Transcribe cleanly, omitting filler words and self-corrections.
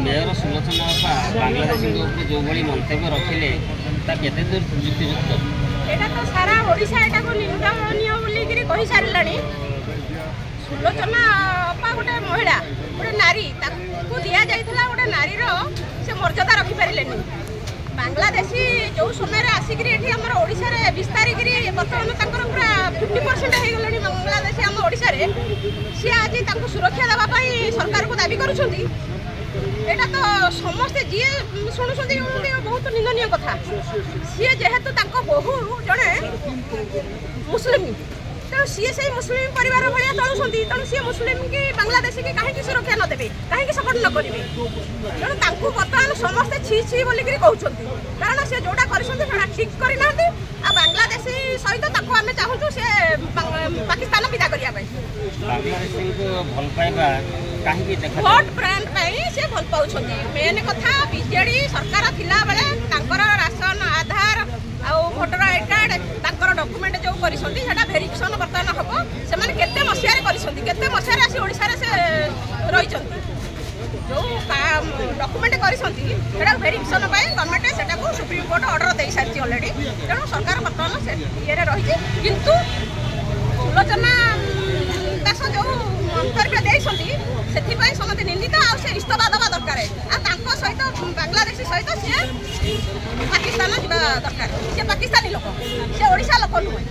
Mayor Sulochana Bangladeshi जो भाई मंतव्य रखिले केते दूर युक्तियुक्त एटा तो सारा ओडिशा एटा को निंदनीय बोली कहि सारलानी। सुलोचना अपा गोटे महिला गोटे नारी ताकू दिया जाइथिला गोटे नारीर से मर्यादा रखि पारिलेनी। बांग्लादेशी जो समय आसिक आम ओडिशा रे विस्तारिक बर्तमान तंकर पूरा 50% हो गलानी। बांग्लादेशी आम ओडिशा रे सी आज ताकू सुरक्षा देवाई सरकार को दाबी करुछंती। एटा तो समस्ते जी शुणुंट बहुत निंदनीय कथा। सी जेहेतु बहु जड़े मुस्लिम तेणु सी से मुस्लिम परिवार भाया चलुंट तेणु सी मुस्लिम की बांग्लादेशी की कहीं सुरक्षा नदेवे कहीं सपोर्ट न करेंगे। तेणु बर्तमान समस्ते छी छी बोलिक कहते कारण सी जोटा कर ठीक करना बांग्लादेशी सहित आम चाहूँ से पाकिस्तान विदा करने भोट ब्रांड से भल पाँच। मेन कथा बीजेडी सरकार थिला बेले राशन आधार आ भोटर आई कार्ड तांकर डॉक्यूमेंट जो करिसंती सेटा वेरिफिकेशन बर्तमान हम से केते मसियारे करिसंती केते मसियारे आसी ओडिसा रे से रहिसंती जो डॉक्यूमेंट करिसंती सेटा वेरिफिकेशन पाए गवर्नमेंट सेटा को सुप्रीम कोर्ट ऑर्डर दे सारची ऑलरेडी। तेणु सरकार बर्तमान से ये रही किंतु सुलोचना दास जो मंतव्य देइसंती से समस्त निंदित आ इस्तफा देवा दरकार सहित बांग्लादेशी सहित सी पाकिस्तान जावा दरकार। सी पाकिस्तानी लोक से ओडिशा लोक नुहे।